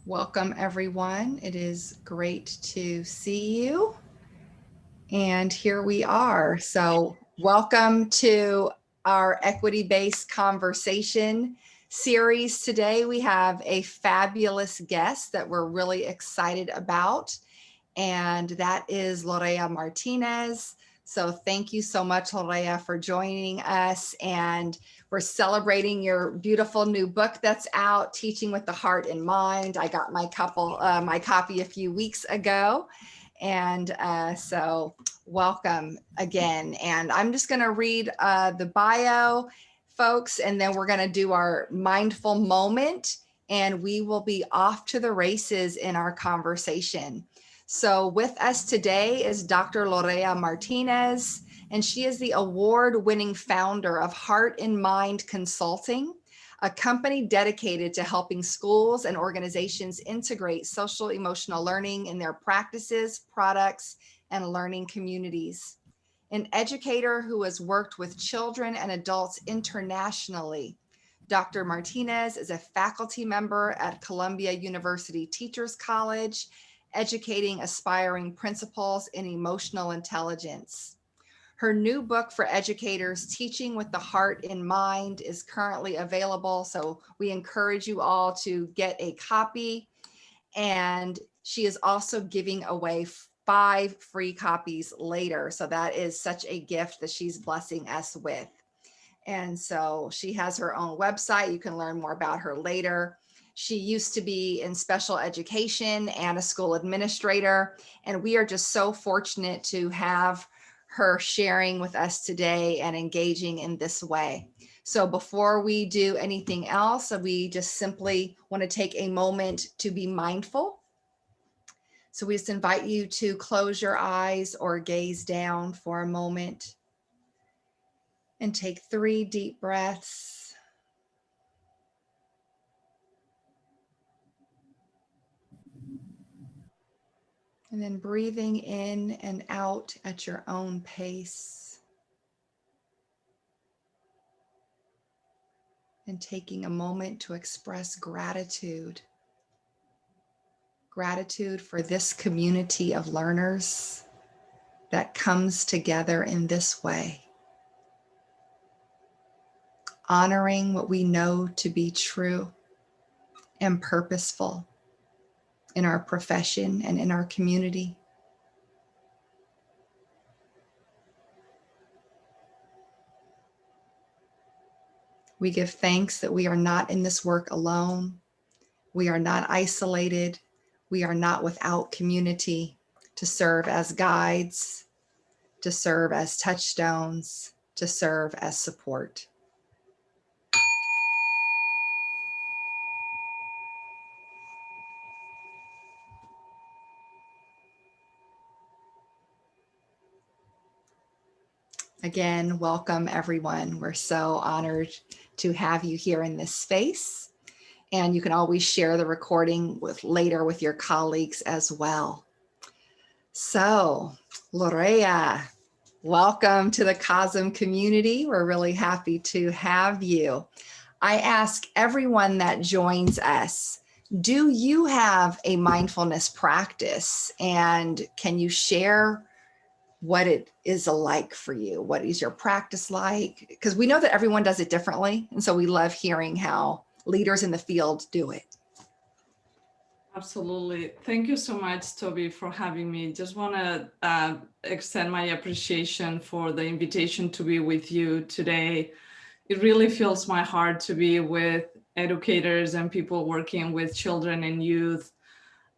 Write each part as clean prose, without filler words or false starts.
Welcome, everyone. It is great to see you. And here we are. So, welcome to our equity-based conversation series. Today, we have a fabulous guest that we're really excited about, and that is Lorea Martínez. So thank you so much, Lorea, for joining us. And we're celebrating your beautiful new book that's out, Teaching with the Heart in Mind. I got my copy a few weeks ago. And so welcome again. And I'm just going to read the bio, folks, and then we're going to do our mindful moment, and we will be off to the races in our conversation. So with us today is Dr. Lorea Martínez, and she is the award-winning founder of Heart and Mind Consulting, a company dedicated to helping schools and organizations integrate social emotional learning in their practices, products, and learning communities. An educator who has worked with children and adults internationally, Dr. Martínez is a faculty member at Columbia University Teachers College, educating aspiring principals in emotional intelligence. Her new book for educators, Teaching with the Heart in Mind, is currently available. So we encourage you all to get a copy. And she is also giving away 5 free copies later. So that is such a gift that she's blessing us with. And so she has her own website. You can learn more about her later. She used to be in special education and a school administrator, and we are just so fortunate to have her sharing with us today and engaging in this way. So before we do anything else, we just simply want to take a moment to be mindful. So we just invite you to close your eyes or gaze down for a moment and take 3 deep breaths. And then breathing in and out at your own pace. And taking a moment to express gratitude. Gratitude for this community of learners that comes together in this way. Honoring what we know to be true and purposeful in our profession and in our community. We give thanks that we are not in this work alone. We are not isolated. We are not without community to serve as guides, to serve as touchstones, to serve as support. Again, welcome everyone. We're so honored to have you here in this space. And you can always share the recording later with your colleagues as well. So, Lorea, welcome to the COSEM community. We're really happy to have you. I ask everyone that joins us, do you have a mindfulness practice? And can you share what it is like for you? What is your practice like? Because we know that everyone does it differently. And so we love hearing how leaders in the field do it. Absolutely. Thank you so much, Tovi, for having me. Just want to extend my appreciation for the invitation to be with you today. It really fills my heart to be with educators and people working with children and youth.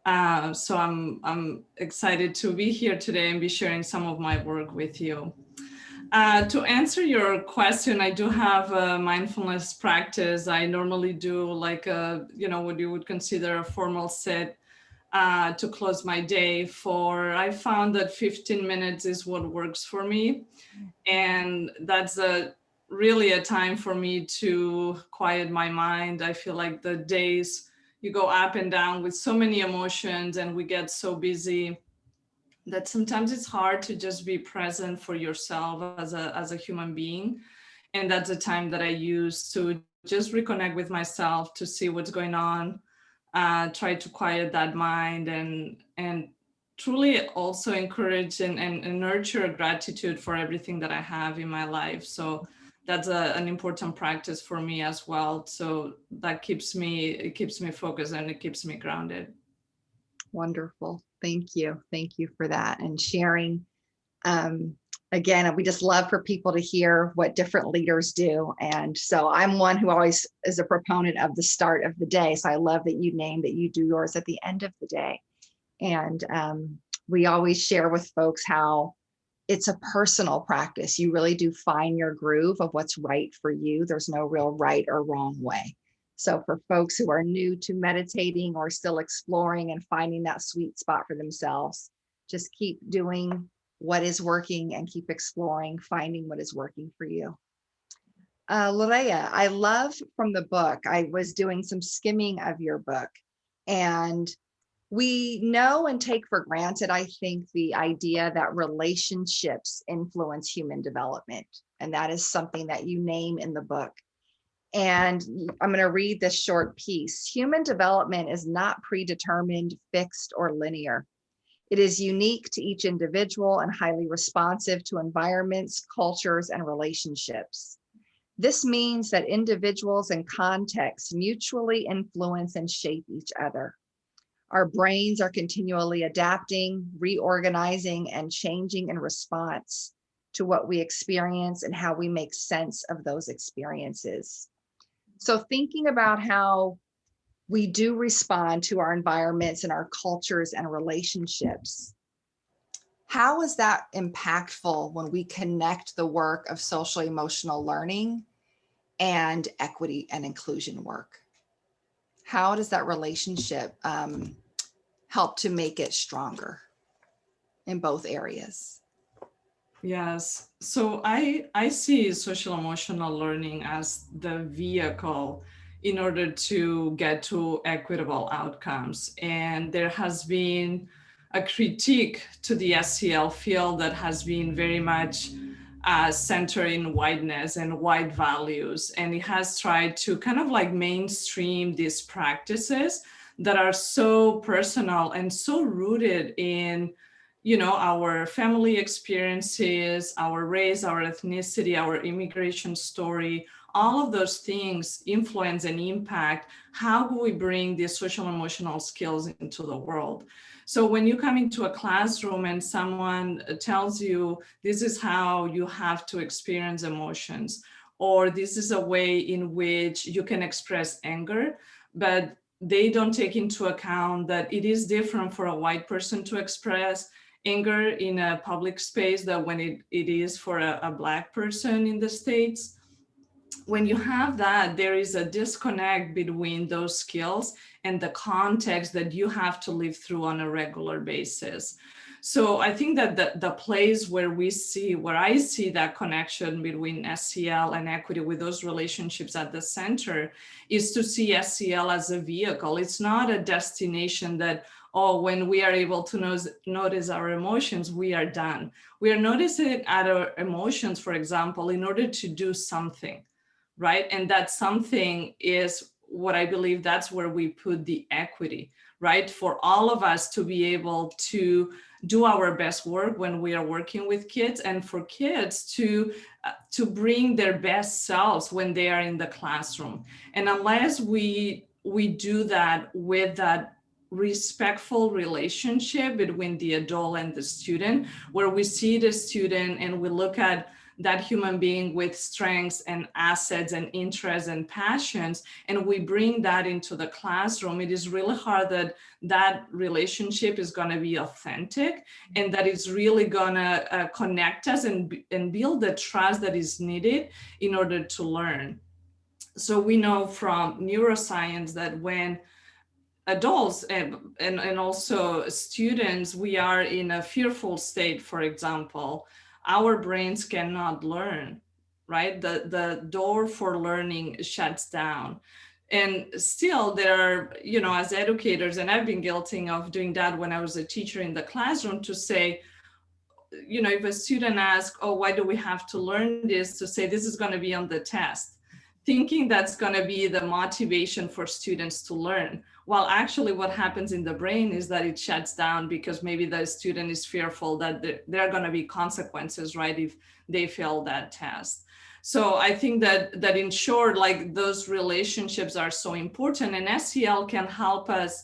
So I'm excited to be here today and be sharing some of my work with you. To answer your question, I do have a mindfulness practice. I normally do like what you would consider a formal sit to close my day for. I found that 15 minutes is what works for me. And that's really a time for me to quiet my mind. I feel like the days you go up and down with so many emotions and we get so busy that sometimes it's hard to just be present for yourself as a human being. And that's a time that I use to just reconnect with myself, to see what's going on, try to quiet that mind and truly also encourage and nurture gratitude for everything that I have in my life. So that's an important practice for me as well. So that keeps me focused and it keeps me grounded. Wonderful. Thank you. Thank you for that and sharing. Um, Again, we just love for people to hear what different leaders do. And so I'm one who always is a proponent of the start of the day. So I love that you named that you do yours at the end of the day. And we always share with folks how it's a personal practice. You really do find your groove of what's right for you. There's no real right or wrong way. So for folks who are new to meditating or still exploring and finding that sweet spot for themselves, just keep doing what is working and keep exploring, finding what is working for you. Lorea, I love from the book, I was doing some skimming of your book, and we know and take for granted, I think, the idea that relationships influence human development. And that is something that you name in the book. And I'm going to read this short piece. Human development is not predetermined, fixed, or linear. It is unique to each individual and highly responsive to environments, cultures, and relationships. This means that individuals and contexts mutually influence and shape each other. Our brains are continually adapting, reorganizing, and changing in response to what we experience and how we make sense of those experiences. So thinking about how we do respond to our environments and our cultures and relationships, how is that impactful when we connect the work of social emotional learning and equity and inclusion work? How does that relationship help to make it stronger in both areas? Yes. So I see social emotional learning as the vehicle in order to get to equitable outcomes. And there has been a critique to the SEL field that has been very much centered in whiteness and white values. And it has tried to kind of like mainstream these practices that are so personal and so rooted in our family experiences, our race, our ethnicity, our immigration story. All of those things influence and impact how we bring these social emotional skills into the world. So when you come into a classroom and someone tells you this is how you have to experience emotions, or this is a way in which you can express anger, but they don't take into account that it is different for a white person to express anger in a public space than when it is for a Black person in the States. When you have that, there is a disconnect between those skills and the context that you have to live through on a regular basis. So I think that the place where I see that connection between SEL and equity with those relationships at the center is to see SEL as a vehicle. It's not a destination that, oh, when we are able to notice our emotions, we are done. We are noticing our emotions, for example, in order to do something, right? And that something is what I believe that's where we put the equity, right? For all of us to be able to do our best work when we are working with kids, and for kids to bring their best selves when they are in the classroom. And unless we do that with that respectful relationship between the adult and the student, where we see the student and we look at that human being with strengths and assets and interests and passions, and we bring that into the classroom, it is really hard that relationship is going to be authentic, and that it's really going to connect us and build the trust that is needed in order to learn. So we know from neuroscience that when adults and also students, we are in a fearful state, for example, our brains cannot learn, right? The door for learning shuts down. And still there are, as educators, and I've been guilty of doing that when I was a teacher in the classroom, to say, if a student asks, oh, why do we have to learn this, to say this is going to be on the test. thinking that's going to be the motivation for students to learn. While actually what happens in the brain is that it shuts down because maybe the student is fearful that there are going to be consequences, right, if they fail that test. So I think that in short, like those relationships are so important, and SEL can help us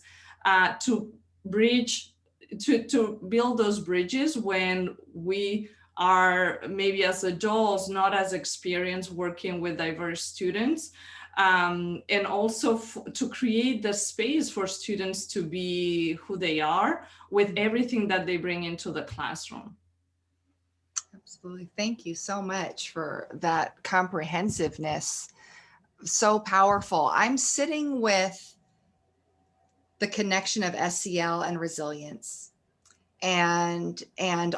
to bridge, to build those bridges when we are maybe as adults not as experienced working with diverse students, and also to create the space for students to be who they are with everything that they bring into the classroom. Absolutely. Thank you so much for that comprehensiveness. So powerful. I'm sitting with the connection of SEL and resilience, and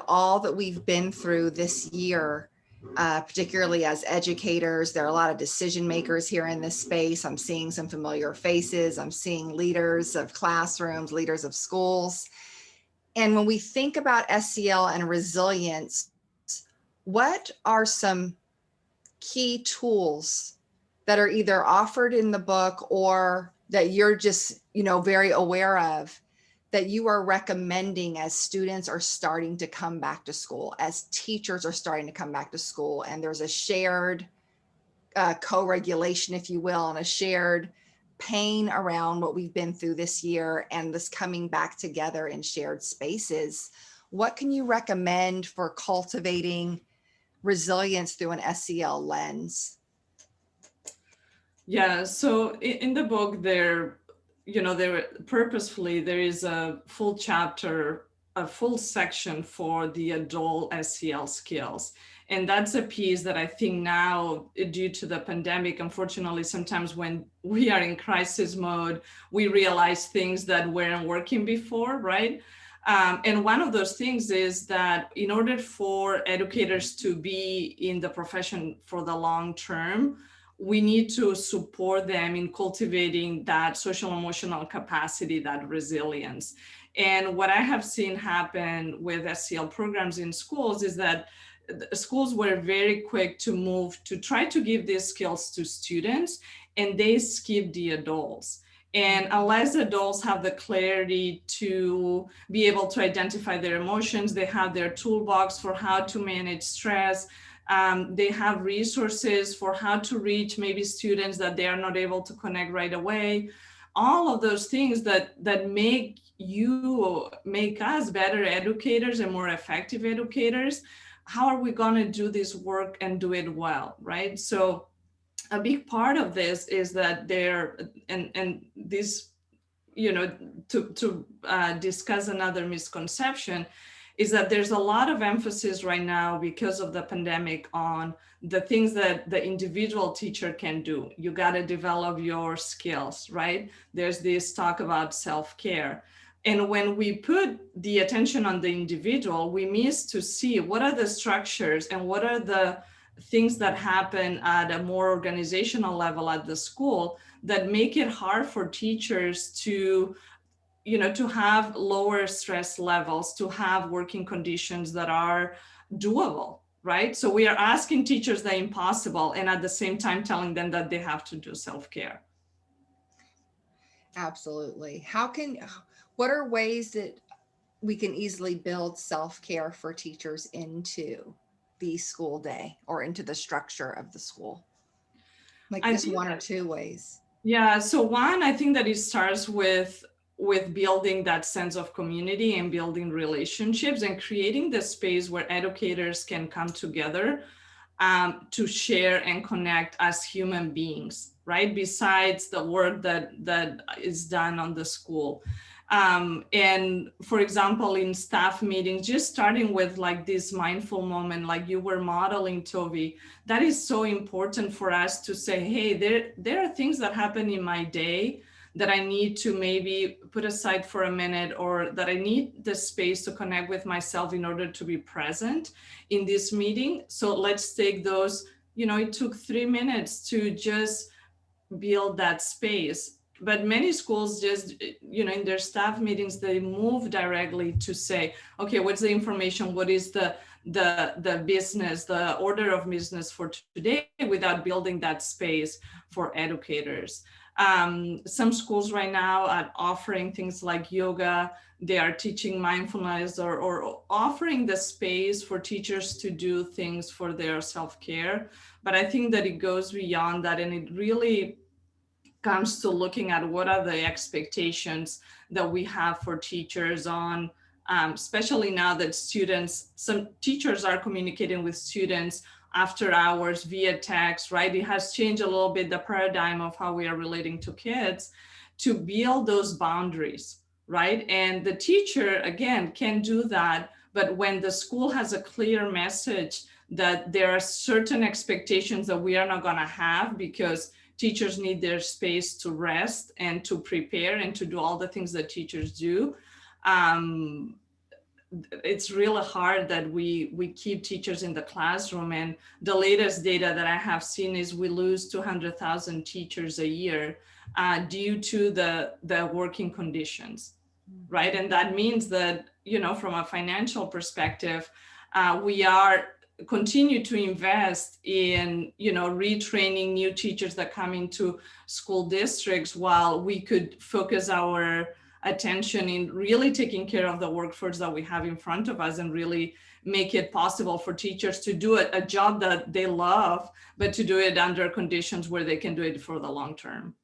all that we've been through this year, particularly as educators. There are a lot of decision makers here in this space. I'm seeing some familiar faces. I'm seeing leaders of classrooms, leaders of schools. And when we think about SEL and resilience, what are some key tools that are either offered in the book or that you're just, very aware of, that you are recommending as students are starting to come back to school, as teachers are starting to come back to school, and there's a shared co-regulation, if you will, and a shared pain around what we've been through this year and this coming back together in shared spaces? What can you recommend for cultivating resilience through an SEL lens? Yeah, so in the book there purposefully there is a full chapter, a full section for the adult SEL skills. And that's a piece that I think now, due to the pandemic, unfortunately, sometimes when we are in crisis mode, we realize things that weren't working before, right? And one of those things is that in order for educators to be in the profession for the long term, we need to support them in cultivating that social emotional capacity, that resilience. And what I have seen happen with SEL programs in schools is that schools were very quick to move to try to give these skills to students, and they skip the adults. And unless adults have the clarity to be able to identify their emotions, they have their toolbox for how to manage stress. They have resources for how to reach maybe students that they are not able to connect right away. All of those things that make us better educators and more effective educators. How are we going to do this work and do it well, right? So a big part of this is that and this, to discuss another misconception, is that there's a lot of emphasis right now because of the pandemic on the things that the individual teacher can do. You got to develop your skills, right? There's this talk about self-care. And when we put the attention on the individual, we miss to see what are the structures and what are the things that happen at a more organizational level at the school that make it hard for teachers to have lower stress levels, to have working conditions that are doable, right? So we are asking teachers the impossible and at the same time telling them that they have to do self-care. Absolutely. What are ways that we can easily build self-care for teachers into the school day or into the structure of the school? Like just one or two ways. Yeah, so one, I think that it starts with building that sense of community and building relationships and creating the space where educators can come together to share and connect as human beings, right? Besides the work that is done on the school. And for example, in staff meetings, just starting with like this mindful moment, like you were modeling, Tovi, that is so important for us to say, hey, there are things that happen in my day that I need to maybe put aside for a minute, or that I need the space to connect with myself in order to be present in this meeting. So let's take those, it took 3 minutes to just build that space. But many schools just, in their staff meetings, they move directly to say, okay, what's the information? What is the the business, the order of business for today, without building that space for educators. Some schools right now are offering things like yoga. They are teaching mindfulness, or offering the space for teachers to do things for their self-care. But I think that it goes beyond that, and it really comes to looking at what are the expectations that we have for teachers on, especially now that some teachers are communicating with students after hours via text, right? It has changed a little bit the paradigm of how we are relating to kids, to build those boundaries, right? And the teacher, again, can do that, but when the school has a clear message that there are certain expectations that we are not going to have, because teachers need their space to rest and to prepare and to do all the things that teachers do. It's really hard that we keep teachers in the classroom. And the latest data that I have seen is we lose 200,000 teachers a year due to the working conditions, right? And that means that, from a financial perspective, we are continue to invest in, retraining new teachers that come into school districts, while we could focus our attention in really taking care of the workforce that we have in front of us, and really make it possible for teachers to do a job that they love, but to do it under conditions where they can do it for the long term.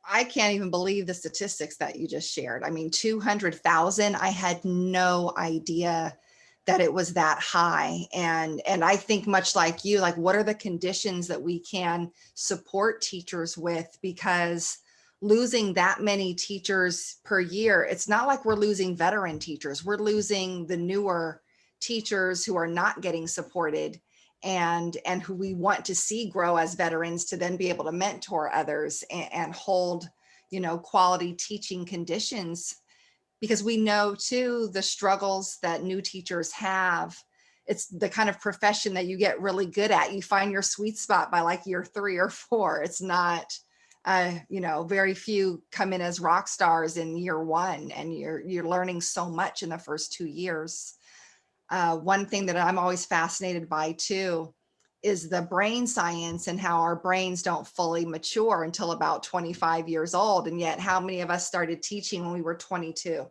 I can't even believe the statistics that you just shared. I mean, 200,000, I had no idea that it was that high. And I think much like you, like, what are the conditions that we can support teachers with? Because losing that many teachers per year, it's not like we're losing veteran teachers. We're losing the newer teachers who are not getting supported, and who we want to see grow as veterans, to then be able to mentor others and hold, quality teaching conditions. Because we know too the struggles that new teachers have. It's the kind of profession that you get really good at. You find your sweet spot by like year 3 or 4. It's not, very few come in as rock stars in year 1, and you're learning so much in the first 2 years. One thing that I'm always fascinated by too is the brain science, and how our brains don't fully mature until about 25 years old. And yet, how many of us started teaching when we were 22?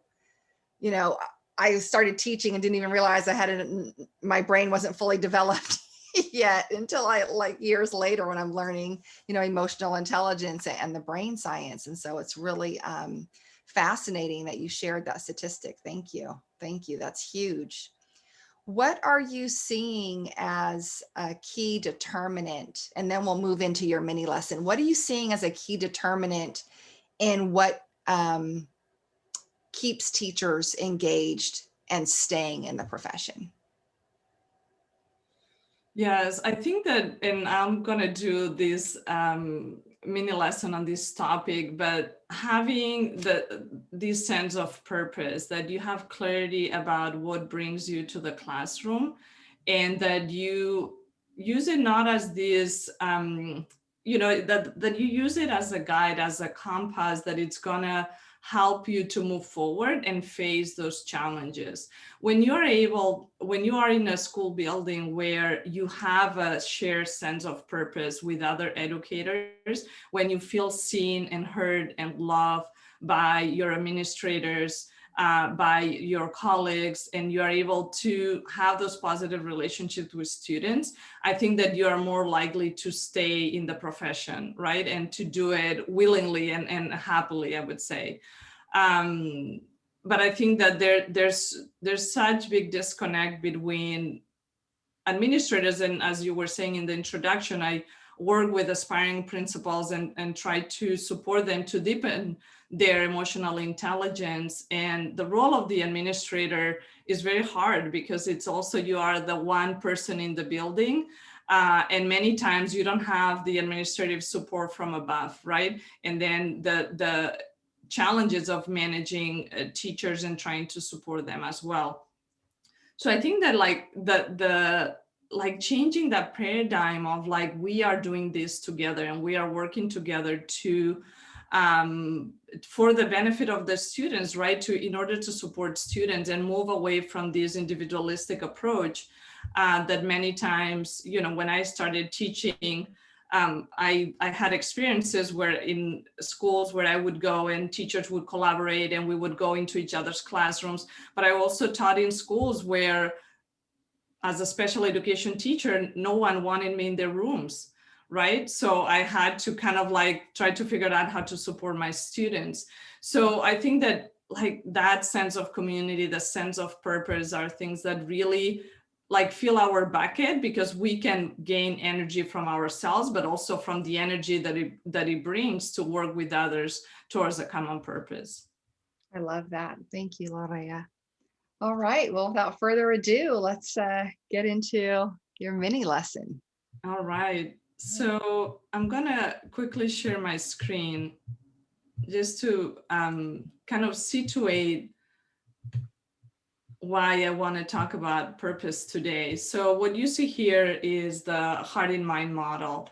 I started teaching and didn't even realize my brain wasn't fully developed yet, until years later, when I'm learning, emotional intelligence and the brain science. And so it's really fascinating that you shared that statistic. Thank you. Thank you. That's huge. What are you seeing as a key determinant? And then we'll move into your mini lesson. What are you seeing as a key determinant in what keeps teachers engaged and staying in the profession? Yes, I think that, and I'm going to do this mini lesson on this topic, but having this sense of purpose, that you have clarity about what brings you to the classroom, and that you use it not as this, that you use it as a guide, as a compass, that it's going to help you to move forward and face those challenges. When you are in a school building where you have a shared sense of purpose with other educators, when you feel seen and heard and loved by your administrators, by your colleagues, and you are able to have those positive relationships with students, I think that you are more likely to stay in the profession, right? And to do it willingly and happily, I would say. But I think that there's such big disconnect between administrators, and as you were saying in the introduction, I work with aspiring principals and try to support them to deepen their emotional intelligence. And the role of the administrator is very hard, because it's also, you are the one person in the building, and many times you don't have the administrative support from above, right? And then the challenges of managing teachers and trying to support them as well. So I think that the changing that paradigm of we are doing this together, and we are working together to for the benefit of the students, right? In order to support students and move away from this individualistic approach that many times, when I started teaching, I had experiences where in schools where I would go and teachers would collaborate and we would go into each other's classrooms. But I also taught in schools where, as a special education teacher, no one wanted me in their rooms, right? So I had to kind of like try to figure out how to support my students. So I think that like that sense of community, the sense of purpose are things that really like fill our bucket, because we can gain energy from ourselves, but also from the energy that it brings to work with others towards a common purpose. I love that. Thank you, Lorea. All right. Well, without further ado, let's get into your mini lesson. All right. So I'm gonna quickly share my screen just to kind of situate why I want to talk about purpose today. So what you see here is the heart and mind model,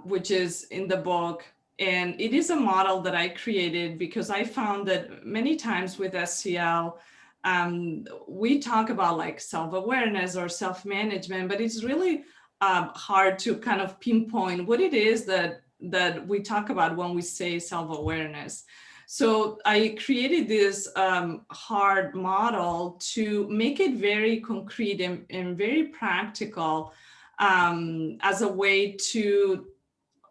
which is in the book. And it is a model that I created because I found that many times with SEL, we talk about like self-awareness or self-management, but it's really hard to kind of pinpoint what it is that we talk about when we say self-awareness. So I created this hard model to make it very concrete and very practical as a way to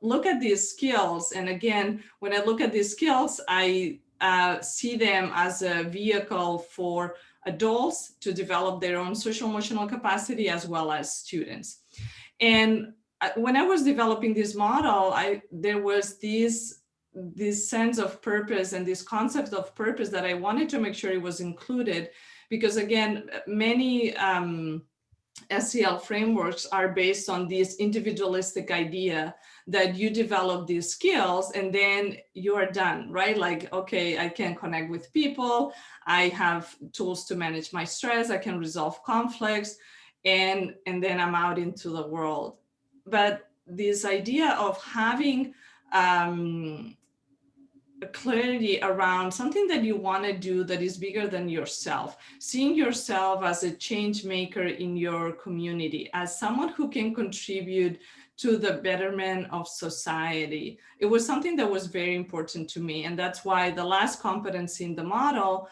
look at these skills. And again, when I look at these skills, I see them as a vehicle for adults to develop their own social emotional capacity as well as students. And when I was developing this model, there was this sense of purpose and this concept of purpose that I wanted to make sure it was included, because again, many SEL frameworks are based on this individualistic idea that you develop these skills and then you are done, right? Like, okay, I can connect with people, I have tools to manage my stress, I can resolve conflicts, and then I'm out into the world. But this idea of having clarity around something that you want to do that is bigger than yourself, seeing yourself as a change maker in your community, as someone who can contribute to the betterment of society. It was something that was very important to me. And that's why the last competency in the model,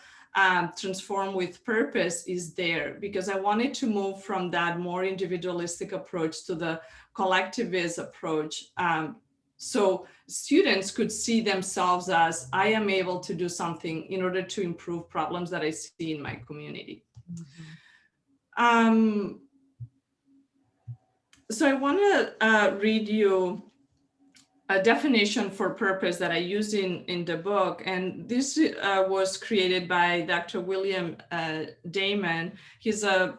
transform with purpose, is there, because I wanted to move from that more individualistic approach to the collectivist approach. So students could see themselves as, I am able to do something in order to improve problems that I see in my community. Mm-hmm. So I want to read you a definition for purpose that I used in the book. And this was created by Dr. William Damon. He's a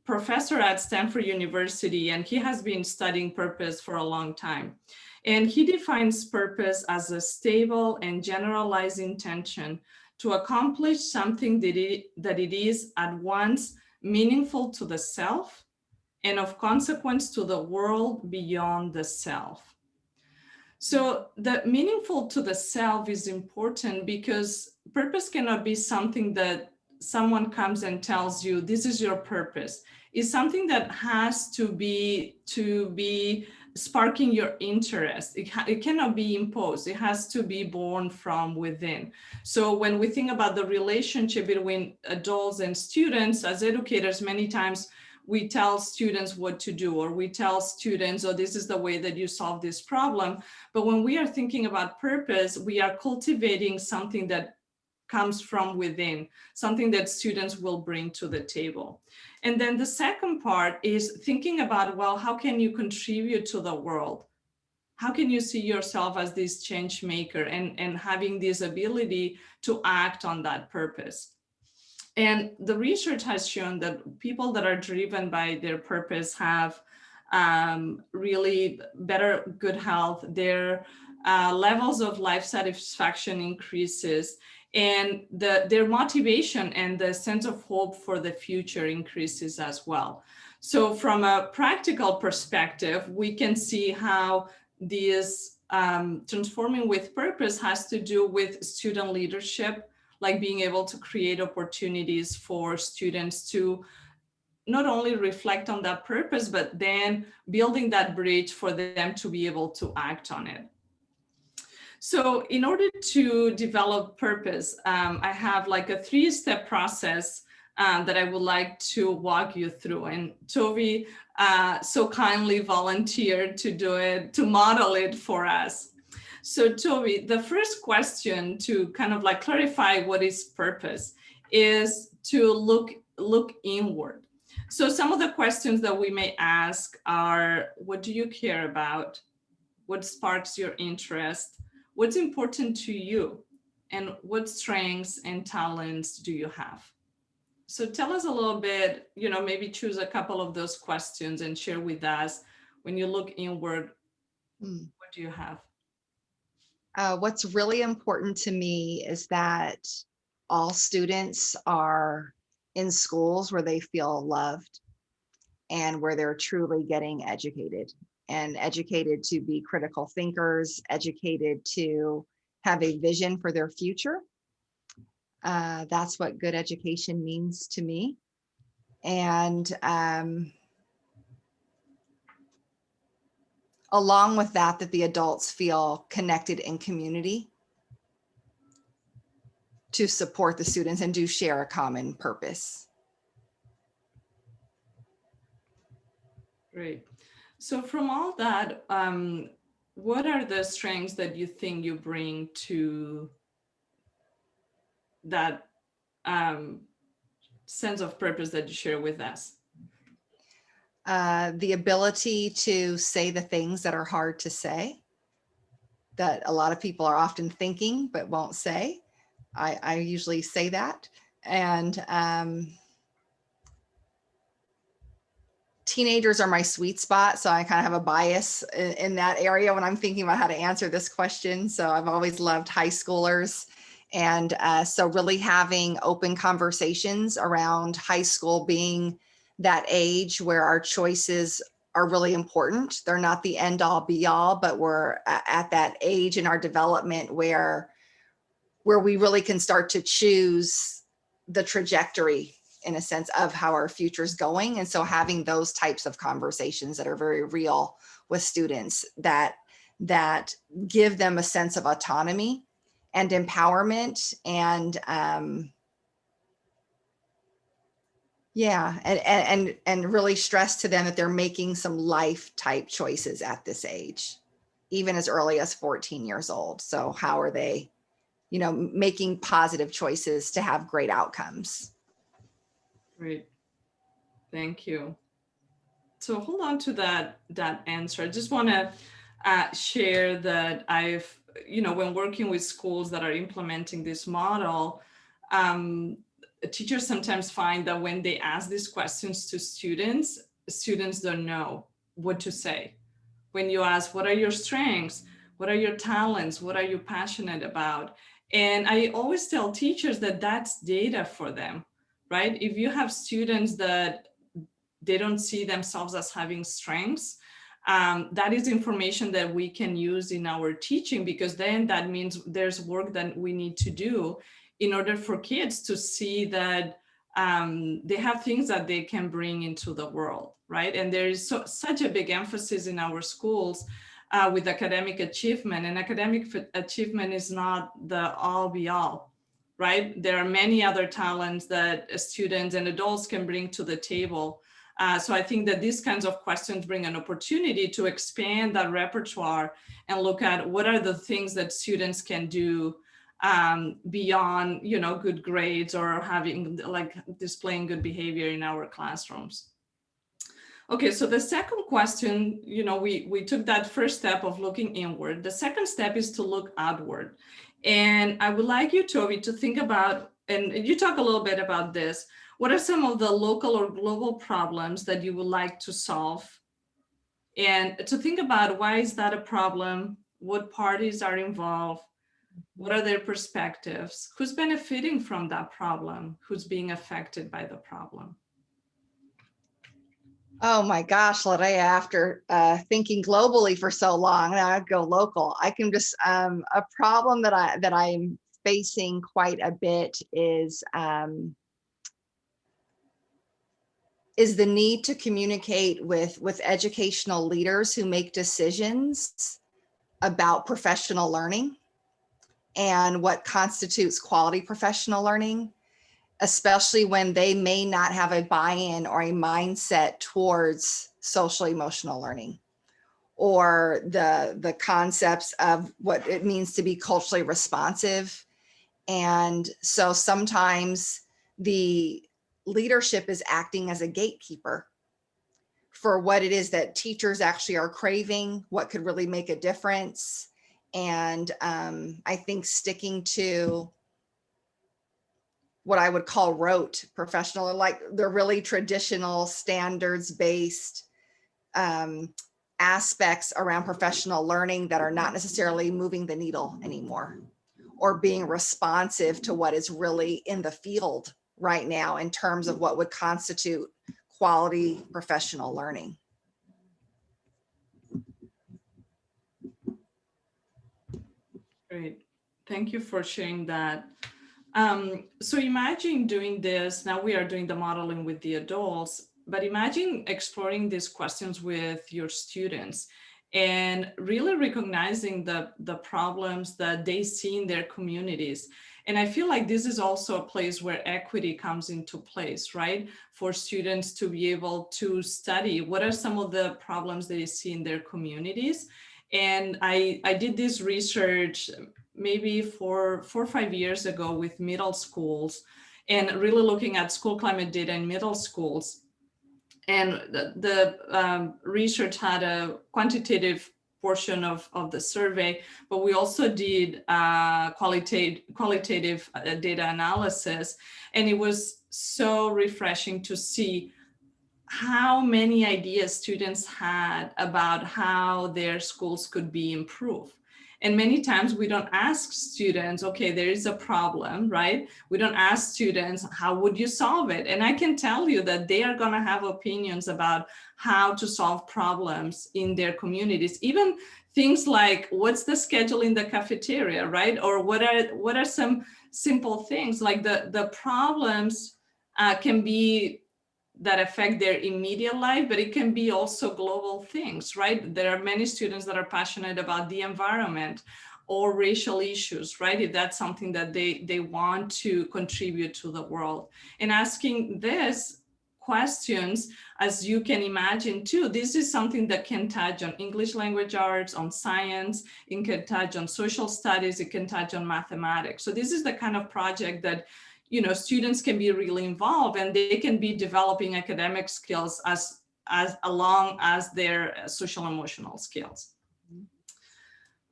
professor at Stanford University, and he has been studying purpose for a long time. And he defines purpose as a stable and generalized intention to accomplish something that it is at once meaningful to the self and of consequence to the world beyond the self. So the meaningful to the self is important, because purpose cannot be something that someone comes and tells you, this is your purpose. It's something that has to be sparking your interest. It cannot be imposed. It has to be born from within. So when we think about the relationship between adults and students, as educators, many times we tell students what to do, or we tell students, oh, this is the way that you solve this problem. But when we are thinking about purpose, we are cultivating something that comes from within, something that students will bring to the table. And then the second part is thinking about, well, how can you contribute to the world? How can you see yourself as this change maker and having this ability to act on that purpose? And the research has shown that people that are driven by their purpose have really better good health. Their levels of life satisfaction increases, and their motivation and the sense of hope for the future increases as well. So from a practical perspective, we can see how this transforming with purpose has to do with student leadership, like being able to create opportunities for students to not only reflect on that purpose, but then building that bridge for them to be able to act on it. So in order to develop purpose, I have like a 3-step process that I would like to walk you through. And Tovi so kindly volunteered to do it, to model it for us. So Tovi, the first question to kind of like clarify what is purpose is to look inward. So some of the questions that we may ask are, what do you care about? What sparks your interest? What's important to you? And what strengths and talents do you have? So tell us a little bit, maybe choose a couple of those questions and share with us, when you look inward, what do you have? What's really important to me is that all students are in schools where they feel loved and where they're truly getting educated, and educated to be critical thinkers, educated to have a vision for their future. That's what good education means to me. And along with that, that the adults feel connected in community to support the students and do share a common purpose. Great. So from all that, what are the strengths that you think you bring to that sense of purpose that you share with us? The ability to say the things that are hard to say, that a lot of people are often thinking but won't say. I usually say that. And teenagers are my sweet spot. So I kind of have a bias in that area when I'm thinking about how to answer this question. So I've always loved high schoolers. And so really having open conversations around high school being that age where our choices are really important. They're not the end all be all, but we're at that age in our development where we really can start to choose the trajectory, in a sense, of how our future is going. And so having those types of conversations that are very real with students that give them a sense of autonomy and empowerment, and and really stress to them that they're making some life type choices at this age, even as early as 14 years old. So how are they, making positive choices to have great outcomes? Great. Thank you. So hold on to that answer. I just want to share that I've, when working with schools that are implementing this model, teachers sometimes find that when they ask these questions to students don't know what to say. When you ask, what are your strengths? What are your talents? What are you passionate about? And I always tell teachers that that's data for them, right? If you have students that they don't see themselves as having strengths, that is information that we can use in our teaching, because then that means there's work that we need to do in order for kids to see that they have things that they can bring into the world, right? And there is such a big emphasis in our schools with academic achievement, and academic achievement is not the all be all, right? There are many other talents that students and adults can bring to the table. So I think that these kinds of questions bring an opportunity to expand that repertoire and look at what are the things that students can do beyond, good grades or having, like, displaying good behavior in our classrooms. Okay, so the second question, we took that first step of looking inward. The second step is to look outward. And I would like you, Tovi, to think about, and you talk a little bit about this, what are some of the local or global problems that you would like to solve? And to think about, why is that a problem? What parties are involved? What are their perspectives? Who's benefiting from that problem? Who's being affected by the problem? Oh my gosh, Lorea, after thinking globally for so long, now I go local. I can just a problem that I'm facing quite a bit is the need to communicate with educational leaders who make decisions about professional learning and what constitutes quality professional learning, especially when they may not have a buy-in or a mindset towards social emotional learning or the concepts of what it means to be culturally responsive. And so sometimes the leadership is acting as a gatekeeper for what it is that teachers actually are craving, what could really make a difference. And I think sticking to what I would call rote professional, like the really traditional standards based aspects around professional learning that are not necessarily moving the needle anymore or being responsive to what is really in the field right now in terms of what would constitute quality professional learning. Great. Thank you for sharing that. So imagine doing this. Now we are doing the modeling with the adults, but imagine exploring these questions with your students and really recognizing the problems that they see in their communities. And I feel like this is also a place where equity comes into place, right? For students to be able to study what are some of the problems they see in their communities. And I did this research maybe 4 or 5 years ago with middle schools and really looking at school climate data in middle schools. And the research had a quantitative portion of the survey, but we also did qualitative data analysis. And it was so refreshing to see how many ideas students had about how their schools could be improved. And many times we don't ask students, okay, there is a problem, right? We don't ask students, how would you solve it? And I can tell you that they are going to have opinions about how to solve problems in their communities, even things like what's the schedule in the cafeteria, right? Or what are some simple things like the problems can be that affect their immediate life, but it can be also global things, right? There are many students that are passionate about the environment or racial issues, right? If that's something that they want to contribute to the world. And asking this questions, as you can imagine too, this is something that can touch on English language arts, on science, it can touch on social studies, it can touch on mathematics. So this is the kind of project that students can be really involved and they can be developing academic skills as along as their social emotional skills.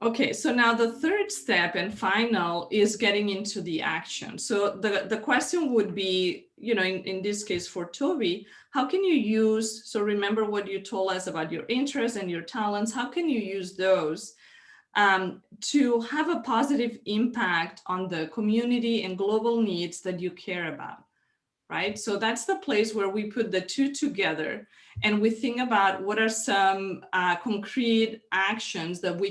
Okay, so now the third step and final is getting into the action. So the question would be, in this case for Tovi, how can you use, so remember what you told us about your interests and your talents, how can you use those to have a positive impact on the community and global needs that you care about, right? So that's the place where we put the two together and we think about what are some concrete actions that we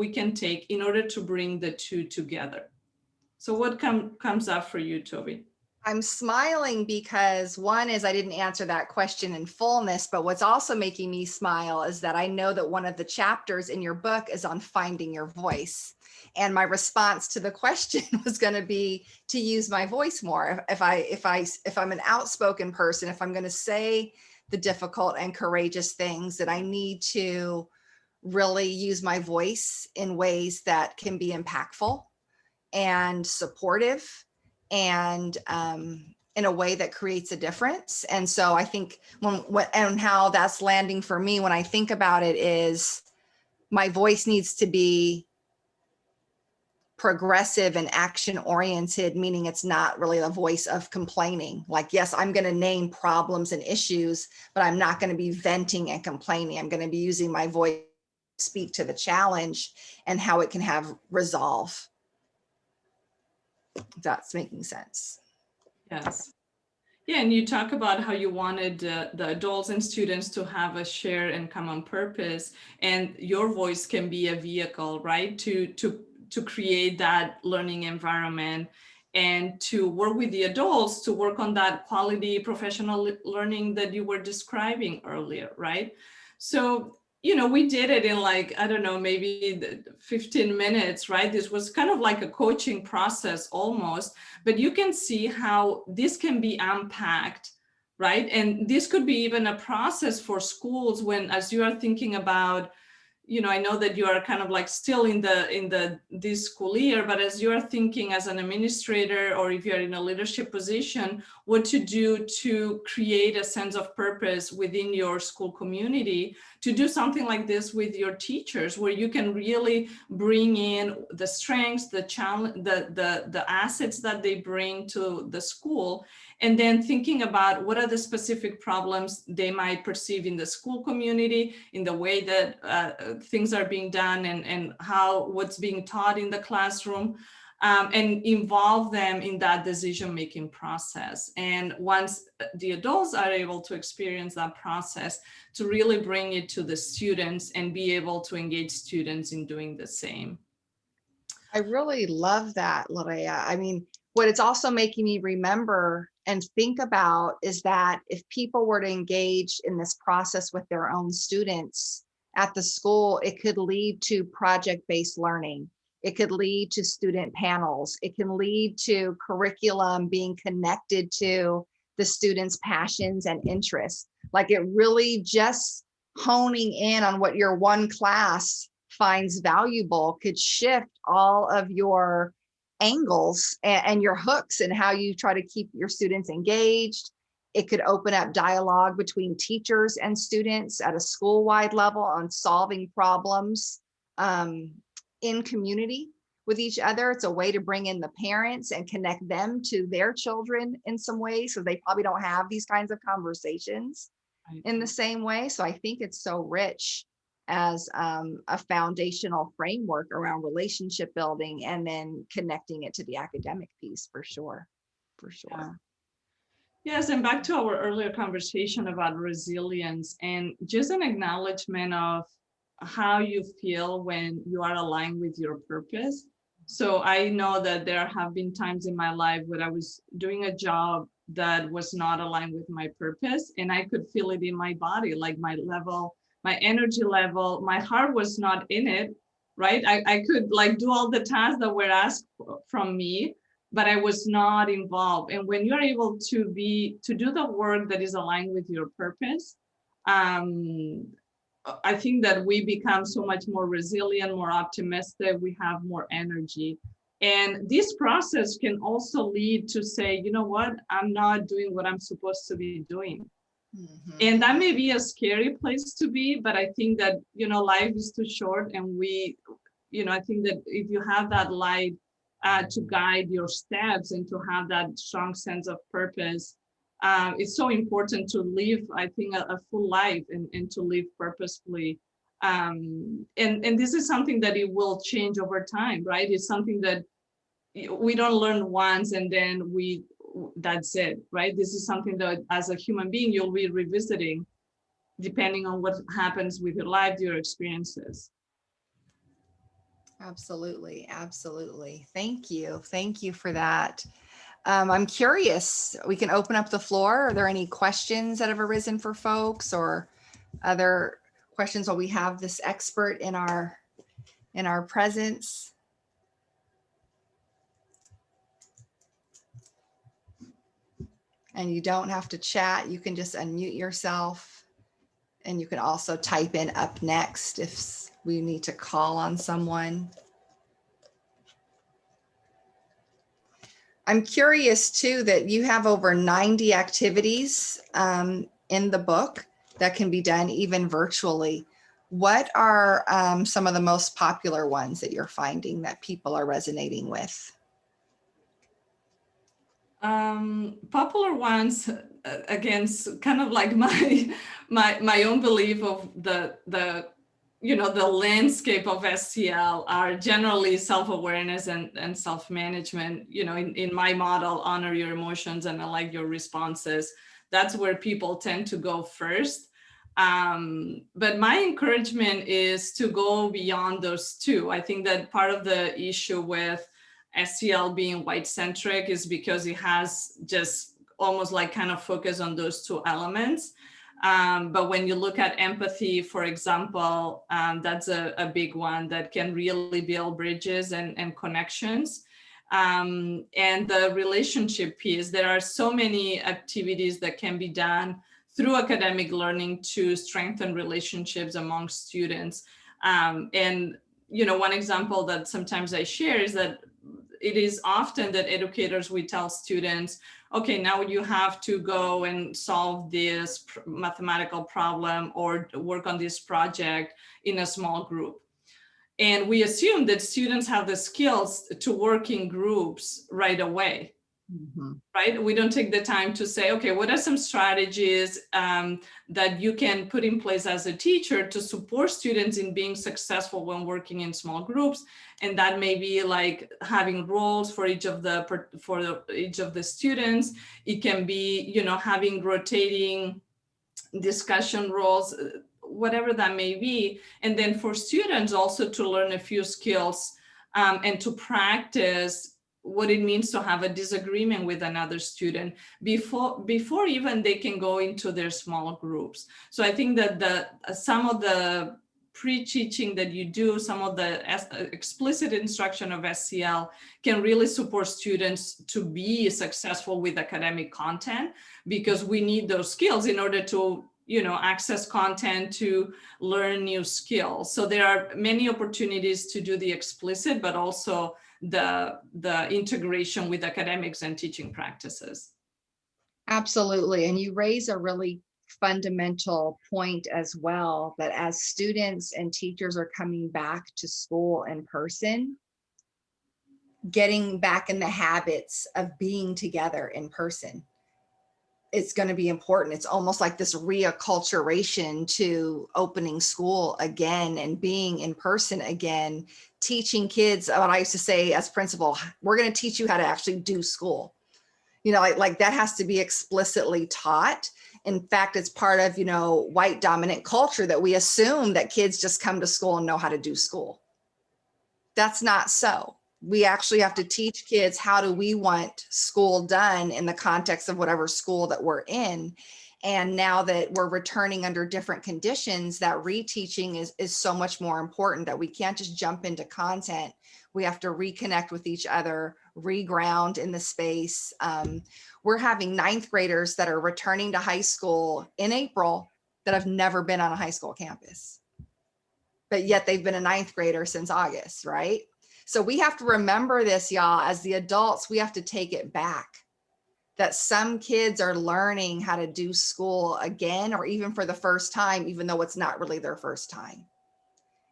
can take in order to bring the two together. So what comes up for you, Tovi? I'm smiling because one is I didn't answer that question in fullness, but what's also making me smile is that I know that one of the chapters in your book is on finding your voice. And my response to the question was going to be to use my voice more. If I'm an outspoken person, if I'm going to say the difficult and courageous things, that I need to really use my voice in ways that can be impactful and supportive and in a way that creates a difference. And so I think and how that's landing for me when I think about it is my voice needs to be progressive and action oriented, meaning it's not really a voice of complaining. Like, yes, I'm going to name problems and issues, but I'm not going to be venting and complaining. I'm going to be using my voice to speak to the challenge and how it can have resolve. If that's making sense. Yes. Yeah, and you talk about how you wanted the adults and students to have a shared and common purpose, and your voice can be a vehicle, right, to create that learning environment and to work with the adults to work on that quality professional learning that you were describing earlier, right? So, we did it in like, I don't know, maybe 15 minutes, right? This was kind of like a coaching process almost, but you can see how this can be unpacked, right? And this could be even a process for schools when, as you are thinking about, I know that you are kind of like still in this school year, but as you are thinking as an administrator, or if you're in a leadership position, what to do to create a sense of purpose within your school community, to do something like this with your teachers, where you can really bring in the strengths, the challenge, the assets that they bring to the school, and then thinking about what are the specific problems they might perceive in the school community, in the way that things are being done, and how what's being taught in the classroom, and involve them in that decision-making process. And once the adults are able to experience that process, to really bring it to the students and be able to engage students in doing the same. I really love that, Lorea. I mean, what it's also making me remember and think about is that if people were to engage in this process with their own students at the school, it could lead to project-based learning. It could lead to student panels. It can lead to curriculum being connected to the students' passions and interests. Like it really just honing in on what your one class finds valuable could shift all of your angles and your hooks and how you try to keep your students engaged. It could open up dialogue between teachers and students at a school-wide level on solving problems in community with each other. It's a way to bring in the parents and connect them to their children in some ways, so they probably don't have these kinds of conversations in the same way. So I think it's so rich as a foundational framework around relationship building and then connecting it to the academic piece for sure. For sure. Yes, and back to our earlier conversation about resilience, and just an acknowledgement of how you feel when you are aligned with your purpose. So I know that there have been times in my life where I was doing a job that was not aligned with my purpose, and I could feel it in my body, like my level, my energy level, my heart was not in it, right? I could like do all the tasks that were asked from me, but I was not involved. And when you're able to do the work that is aligned with your purpose, I think that we become so much more resilient, more optimistic, we have more energy. And this process can also lead to say, you know what, I'm not doing what I'm supposed to be doing. Mm-hmm. And that may be a scary place to be, but I think that, life is too short, and I think that if you have that light to guide your steps and to have that strong sense of purpose, it's so important to live, I think, a full life and to live purposefully. And this is something that it will change over time, right? It's something that we don't learn once and then that's it, right? This is something that as a human being, you'll be revisiting depending on what happens with your life, your experiences. Absolutely. Absolutely. Thank you. Thank you for that. I'm curious, we can open up the floor. Are there any questions that have arisen for folks, or other questions while we have this expert in our presence? And you don't have to chat. You can just unmute yourself, and you can also type in up next if we need to call on someone. I'm curious too that you have over 90 activities in the book that can be done even virtually. What are some of the most popular ones that you're finding that people are resonating with? Popular ones, again, kind of like my own belief of the the landscape of SEL are generally self-awareness and self-management. In my model, honor your emotions and like your responses. That's where people tend to go first. But my encouragement is to go beyond those two. I think that part of the issue with SEL being white-centric is because it has just almost like kind of focus on those two elements. But when you look at empathy, for example, that's a big one that can really build bridges and connections. And the relationship piece, there are so many activities that can be done through academic learning to strengthen relationships among students. And one example that sometimes I share is that it is often that educators, we tell students, okay, now you have to go and solve this mathematical problem or work on this project in a small group. And we assume that students have the skills to work in groups right away. Mm-hmm. Right? We don't take the time to say, okay, what are some strategies that you can put in place as a teacher to support students in being successful when working in small groups? And that may be like having roles for each of the students. It can be, having rotating discussion roles, whatever that may be. And then for students also to learn a few skills and to practice what it means to have a disagreement with another student before even they can go into their small groups. So I think that some of the pre-teaching that you do, some of the explicit instruction of SEL can really support students to be successful with academic content, because we need those skills in order to access content, to learn new skills. So there are many opportunities to do the explicit, but also the integration with academics and teaching practices. Absolutely. And you raise a really fundamental point as well, that as students and teachers are coming back to school in person, getting back in the habits of being together in person, it's going to be important. It's almost like this reacculturation to opening school again and being in person again, teaching kids what I used to say as principal, we're going to teach you how to actually do school. Like that has to be explicitly taught. In fact, it's part of, white dominant culture that we assume that kids just come to school and know how to do school. That's not so. We actually have to teach kids, how do we want school done in the context of whatever school that we're in. And now that we're returning under different conditions, that reteaching is so much more important, that we can't just jump into content. We have to reconnect with each other, reground in the space. We're having ninth graders that are returning to high school in April that have never been on a high school campus, but yet they've been a ninth grader since August, right? So we have to remember this, y'all. As the adults, we have to take it back, that some kids are learning how to do school again, or even for the first time, even though it's not really their first time.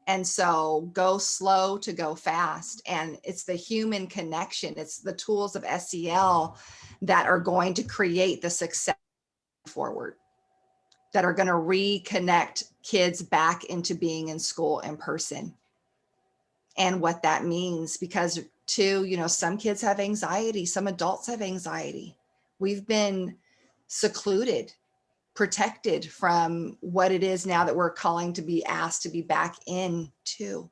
And so go slow to go fast. And it's the human connection. It's the tools of SEL that are going to create the success forward, that are going to reconnect kids back into being in school in person. And what that means, because too, some kids have anxiety, some adults have anxiety. We've been secluded, protected from what it is now that we're calling to be asked to be back into.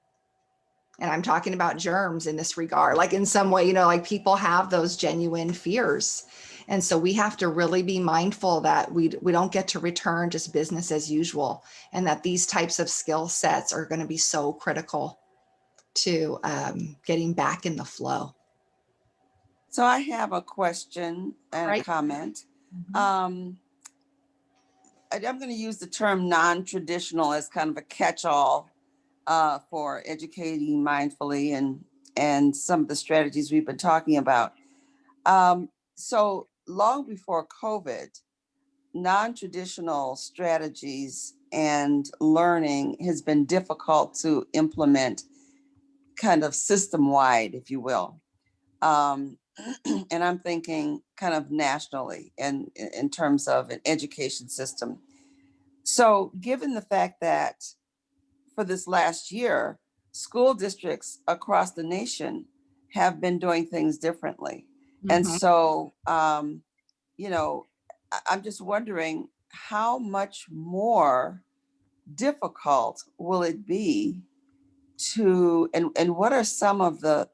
And I'm talking about germs in this regard, like in some way, like people have those genuine fears. And so we have to really be mindful that we don't get to return just business as usual, and that these types of skill sets are going to be so critical to getting back in the flow. So I have a question and a comment. I'm going to use the term non-traditional as kind of a catch-all for educating mindfully and some of the strategies we've been talking about. So long before COVID, non-traditional strategies and learning has been difficult to implement kind of system-wide, if you will. And I'm thinking kind of nationally and in terms of an education system. So given the fact that for this last year, school districts across the nation have been doing things differently. And so, you know, I'm just wondering how much more difficult will it be to, and what are some of the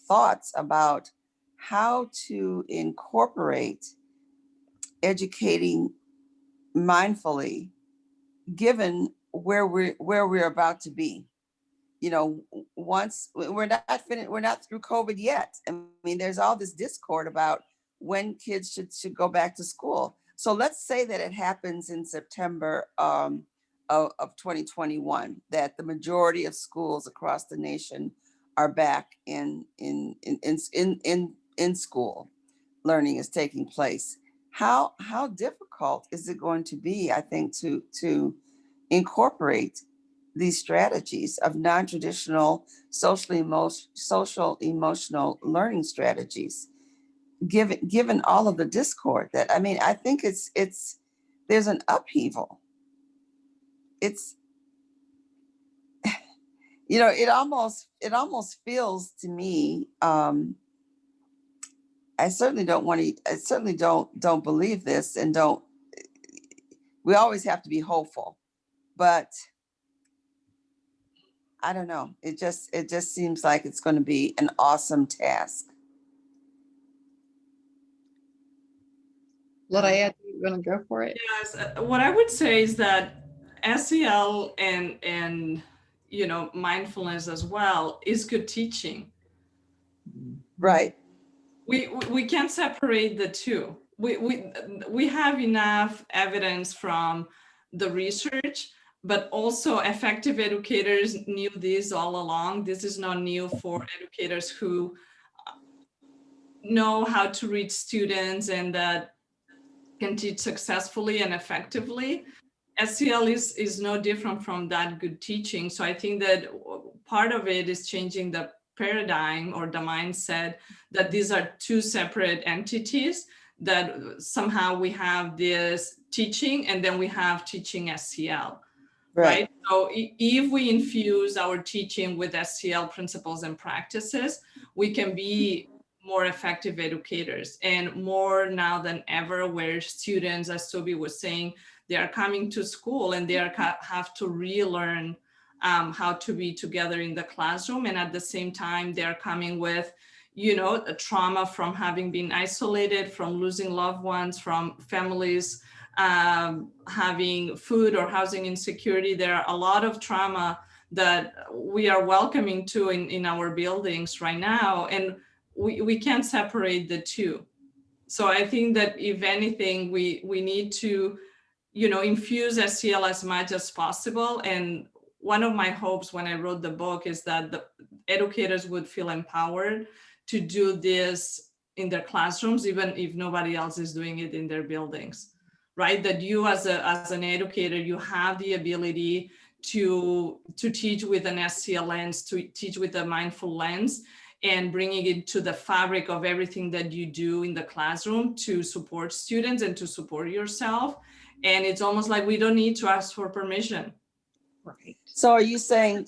thoughts about how to incorporate educating mindfully, given where we're about to be? You know, once we're not finished, we're not through COVID yet. I mean, there's all this discord about when kids should go back to school. So let's say that it happens in September of 2021, that the majority of schools across the nation are back in school. Learning is taking place. How difficult is it going to be, I think, to incorporate these strategies of non-traditional social emotional learning strategies, given all of the discord that, I mean, I think it's there's an upheaval. It's, you know, it almost feels to me, I certainly don't believe this, and we always have to be hopeful, but I don't know. It just seems like it's going to be an awesome task. Lorea, you want to go for it? Yes, what I would say is that SEL and you know, mindfulness as well is good teaching. Right. We can't separate the two. We have enough evidence from the research, but also effective educators knew this all along. This is not new for educators who know how to reach students and that can teach successfully and effectively. SEL is no different from that good teaching. So I think that part of it is changing the paradigm or the mindset that these are two separate entities, that somehow we have this teaching and then we have teaching SEL, right? So if we infuse our teaching with SEL principles and practices, we can be more effective educators, and more now than ever, where students, as Toby was saying, they are coming to school and they have to relearn how to be together in the classroom. And at the same time, they are coming with, you know, a trauma from having been isolated, from losing loved ones, from families having food or housing insecurity. There are a lot of trauma that we are welcoming to in our buildings right now. And we can't separate the two. So I think that if anything, we need to, you know, infuse SEL as much as possible. And one of my hopes when I wrote the book is that the educators would feel empowered to do this in their classrooms, even if nobody else is doing it in their buildings, right? That you as an educator, you have the ability to teach with an SEL lens, to teach with a mindful lens, and bringing it to the fabric of everything that you do in the classroom to support students and to support yourself. And it's almost like we don't need to ask for permission. Right. So are you saying,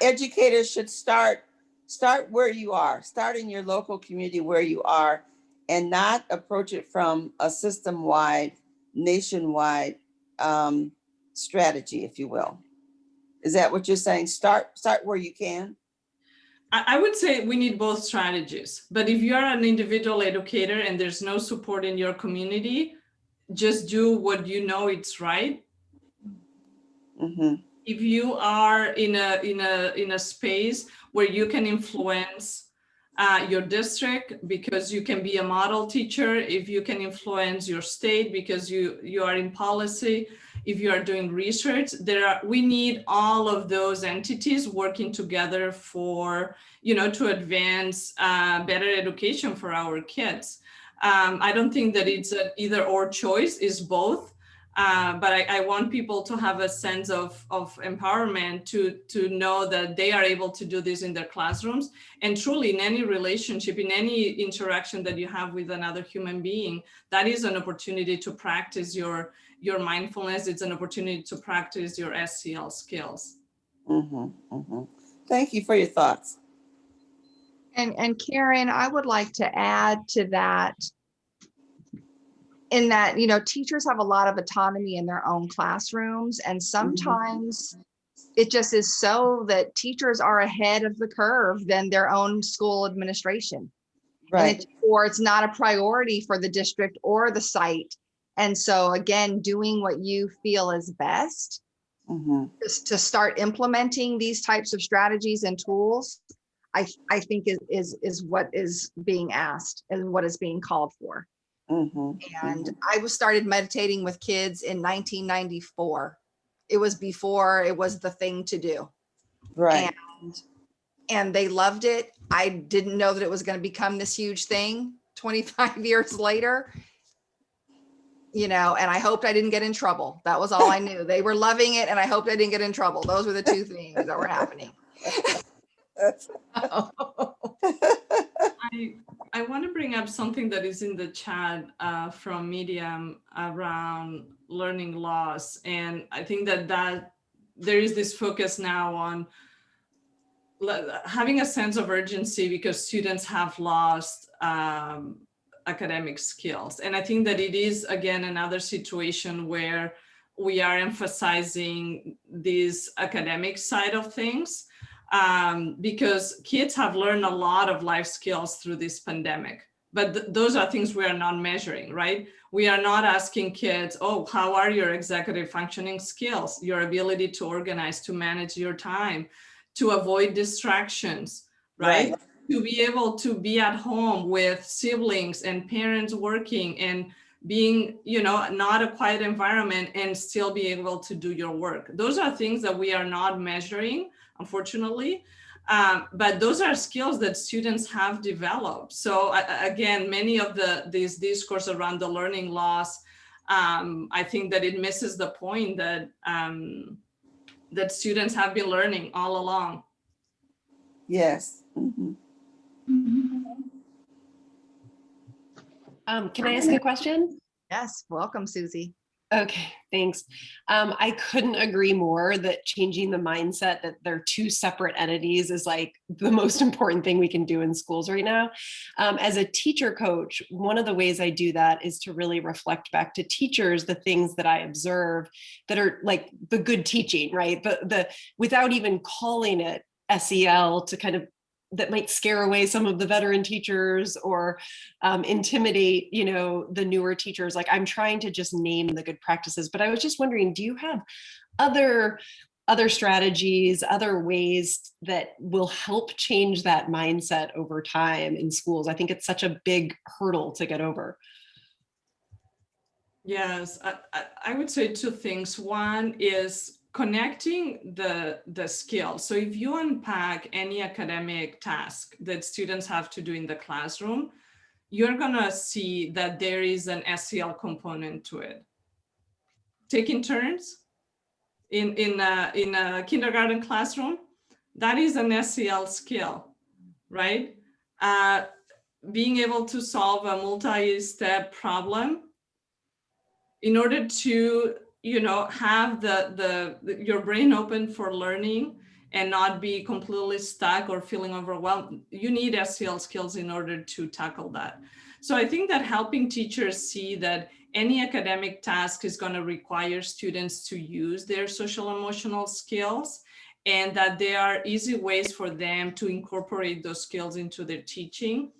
educators should start where you are, start in your local community where you are, and not approach it from a system-wide, nationwide strategy, if you will? Is that what you're saying? Start where you can? I would say we need both strategies, but if you're an individual educator and there's no support in your community, just do what you know it's right. Mm-hmm. If you are in a space where you can influence your district because you can be a model teacher, if you can influence your state because you are in policy, if you are doing research, we need all of those entities working together for, you know, to advance better education for our kids. I don't think that it's an either or choice, it's both. But I want people to have a sense of empowerment to know that they are able to do this in their classrooms. And truly, in any relationship, in any interaction that you have with another human being, that is an opportunity to practice your mindfulness. It's an opportunity to practice your SEL skills. Thank you for your thoughts. And Karen, I would like to add to that, in that, you know, teachers have a lot of autonomy in their own classrooms, and sometimes it just is so that teachers are ahead of the curve than their own school administration. Right. Or it's not a priority for the district or the site. And so again, doing what you feel is best is to start implementing these types of strategies and tools, I think is what is being asked and what is being called for. And I started meditating with kids in 1994. It was before it was the thing to do. Right. And they loved it. I didn't know that it was going to become this huge thing 25 years later, you know, and I hoped I didn't get in trouble. That was all I knew. They were loving it, and I hoped I didn't get in trouble. Those were the two things that were happening. I want to bring up something that is in the chat from Medium around learning loss. And I think that there is this focus now on having a sense of urgency because students have lost academic skills. And I think that it is, again, another situation where we are emphasizing this academic side of things. Because kids have learned a lot of life skills through this pandemic, but those are things we are not measuring, right? We are not asking kids, oh, how are your executive functioning skills, your ability to organize, to manage your time, to avoid distractions, right? To be able to be at home with siblings and parents working and being, you know, not a quiet environment and still be able to do your work. Those are things that we are not measuring, unfortunately, but those are skills that students have developed. So again, many of these discourse around the learning loss, I think that it misses the point that that students have been learning all along. Yes. Can I ask a question? Yes, welcome, Susie. Okay, thanks. I couldn't agree more that changing the mindset that they're two separate entities is like the most important thing we can do in schools right now. As a teacher coach, one of the ways I do that is to really reflect back to teachers the things that I observe that are like the good teaching, right? The without even calling it SEL to kind of that might scare away some of the veteran teachers or intimidate, you know, the newer teachers. Like I'm trying to just name the good practices, but I was just wondering, do you have other strategies, other ways that will help change that mindset over time in schools? I think it's such a big hurdle to get over. Yes, I would say two things. One is connecting the skills. So if you unpack any academic task that students have to do in the classroom, you're gonna see that there is an SEL component to it. Taking turns in a kindergarten classroom, that is an SEL skill, right? Being able to solve a multi-step problem in order to, you know, have your brain open for learning and not be completely stuck or feeling overwhelmed. You need SEL skills in order to tackle that. So I think that helping teachers see that any academic task is going to require students to use their social emotional skills, and that there are easy ways for them to incorporate those skills into their teaching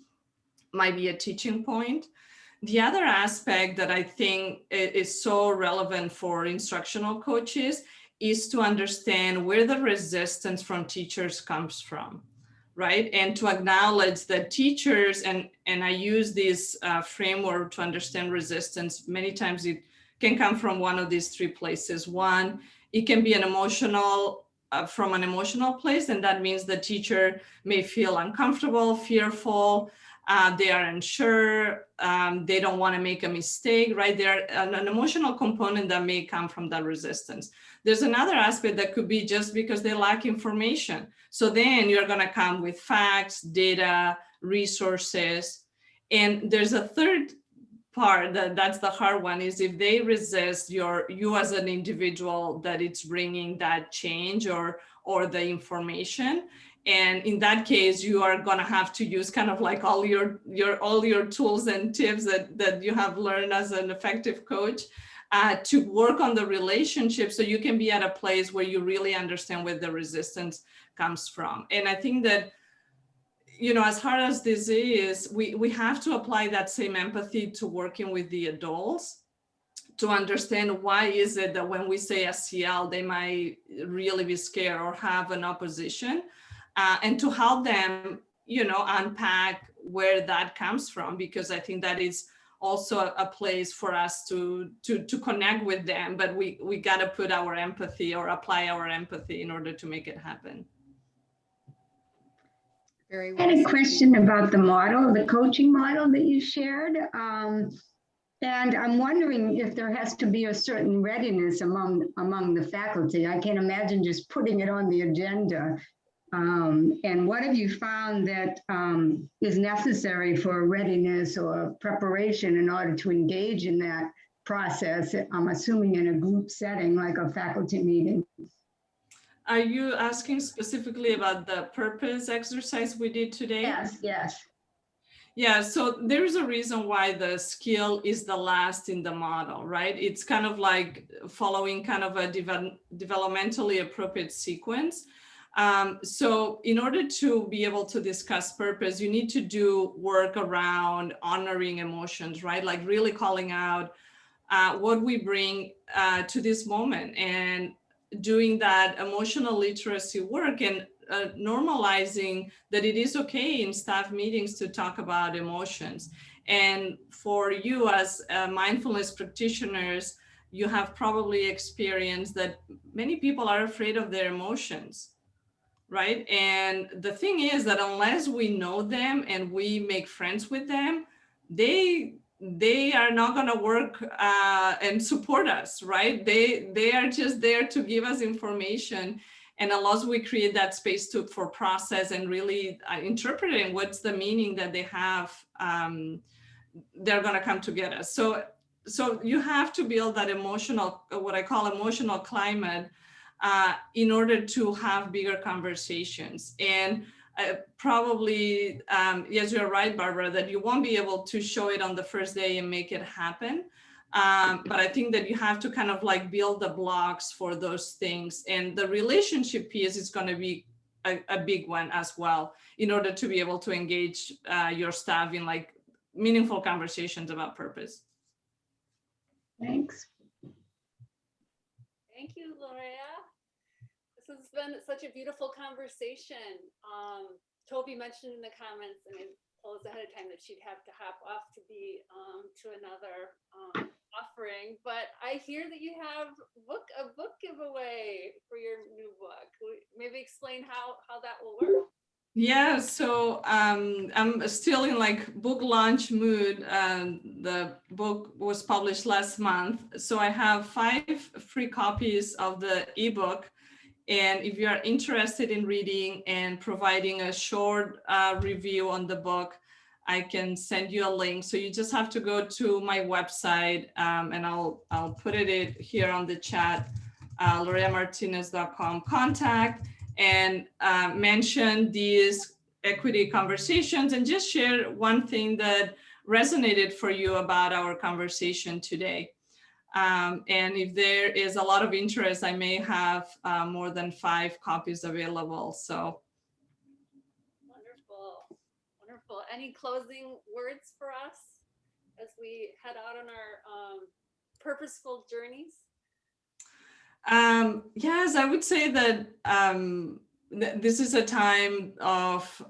might be a teaching point. The other aspect that I think is so relevant for instructional coaches is to understand where the resistance from teachers comes from, right? And to acknowledge that teachers, and I use this framework to understand resistance, many times it can come from one of these three places. One, it can be an emotional, from an emotional place, and that means the teacher may feel uncomfortable, fearful, They are unsure. They don't want to make a mistake, right? There an emotional component that may come from that resistance. There's another aspect that could be just because they lack information. So then you're going to come with facts, data, resources. And there's a third part that's the hard one, is if they resist you as an individual that it's bringing that change or the information. And in that case, you are going to have to use kind of like all your tools and tips that you have learned as an effective coach to work on the relationship, so you can be at a place where you really understand where the resistance comes from. And I think that, you know, as hard as this is, we have to apply that same empathy to working with the adults to understand why is it that when we say SEL, they might really be scared or have an opposition, and to help them, you know, unpack where that comes from, because I think that is also a place for us to connect with them, but we got to put our empathy or apply our empathy in order to make it happen. Very I had a question about the model, the coaching model that you shared. And I'm wondering if there has to be a certain readiness among the faculty. I can't imagine just putting it on the agenda. And what have you found that is necessary for readiness or preparation in order to engage in that process? I'm assuming in a group setting, like a faculty meeting. Are you asking specifically about the purpose exercise we did today? Yes, yes. Yeah, so there's a reason why the skill is the last in the model, right? It's kind of like following kind of a developmentally appropriate sequence. So in order to be able to discuss purpose, you need to do work around honoring emotions, right? Like really calling out what we bring to this moment, and doing that emotional literacy work, and normalizing that it is okay in staff meetings to talk about emotions. And for you as mindfulness practitioners, you have probably experienced that many people are afraid of their emotions, right? And the thing is that unless we know them and we make friends with them, they are not going to work and support us, right? They are just there to give us information. And unless we create that space for process and really interpreting what's the meaning that they have, they're going to come to get us. So you have to build that emotional, what I call emotional climate, in order to have bigger conversations. And probably, yes, you're right, Barbara, that you won't be able to show it on the first day and make it happen. But I think that you have to kind of like build the blocks for those things. And the relationship piece is going to be a big one as well, in order to be able to engage your staff in like meaningful conversations about purpose. Thanks. Thank you, Lorea. This has been such a beautiful conversation. Tovi mentioned in the comments, and I told us ahead of time that she'd have to hop off to be to another offering. But I hear that you have a book giveaway for your new book. Maybe explain how that will work. Yeah, so I'm still in like book launch mood. The book was published last month. So I have 5 free copies of the ebook. And if you are interested in reading and providing a short review on the book, I can send you a link. So you just have to go to my website, and I'll put it here on the chat, loreamartinez.com contact, and mention these equity conversations, and just share one thing that resonated for you about our conversation today. And if there is a lot of interest, I may have more than 5 copies available. So Wonderful, wonderful. Any closing words for us as we head out on our purposeful journeys? Yes, I would say that this is a time of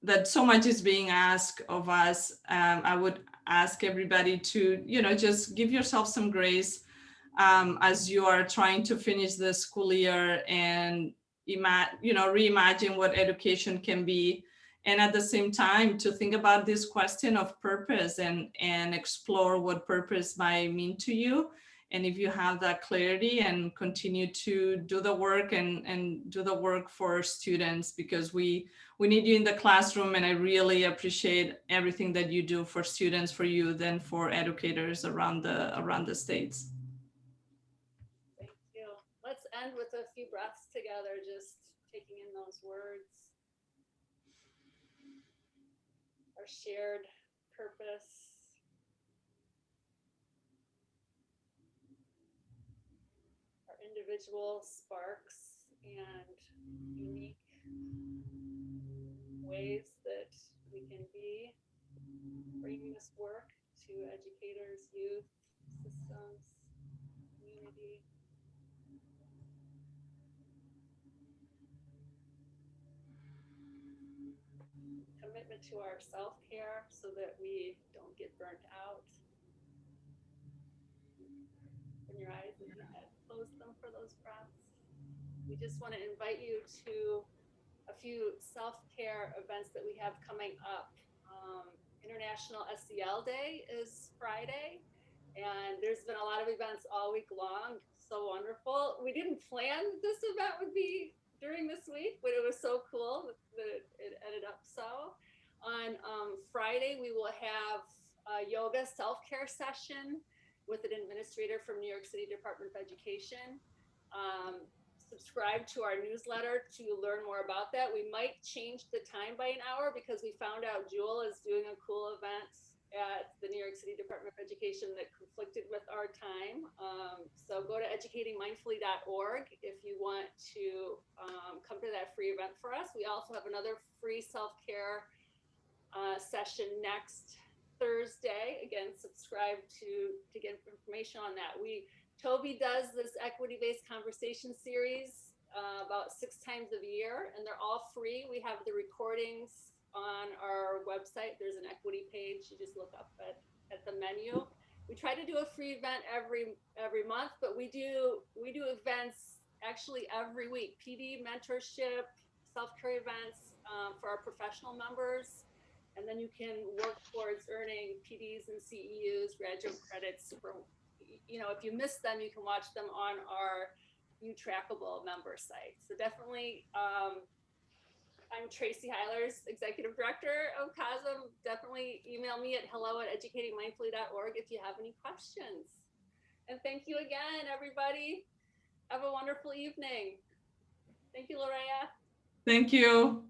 that so much is being asked of us. I would ask everybody to, just give yourself some grace as you are trying to finish the school year and reimagine what education can be. And at the same time, to think about this question of purpose and explore what purpose might mean to you. And if you have that clarity, and continue to do the work and do the work for students, because we need you in the classroom. And I really appreciate everything that you do for students, for youth, and for educators around the states. Thank you. Let's end with a few breaths together, just taking in those words. Our shared purpose. Our individual sparks and unique ways that we can be bringing this work to educators, youth, systems, community. Commitment to our self-care so that we don't get burnt out. Open your eyes if you had closed them for those breaths. We just want to invite you to a few self-care events that we have coming up. International SEL Day is Friday, and there's been a lot of events all week long. So wonderful. We didn't plan this event would be during this week, but it was so cool that it ended up so. On Friday, we will have a yoga self-care session with an administrator from New York City Department of Education. Subscribe to our newsletter to learn more about that. We might change the time by an hour because we found out Jewel is doing a cool event at the New York City Department of Education that conflicted with our time. So go to educatingmindfully.org if you want to come to that free event for us. We also have another free self-care session next Thursday. Again, subscribe to get information on that. Tovi does this equity-based conversation series about 6 times a year, and they're all free. We have the recordings on our website. There's an equity page. You just look up at the menu. We try to do a free event every month, but we do events actually every week. PD mentorship, self-care events for our professional members. And then you can work towards earning PDs and CEUs, graduate credits for, if you miss them, you can watch them on our U-Trackable member site. So definitely, I'm Tracy Heilers, Executive Director of COSEM. Definitely email me at hello@educatingmindfully.org if you have any questions. And thank you again, everybody. Have a wonderful evening. Thank you, Lorea. Thank you.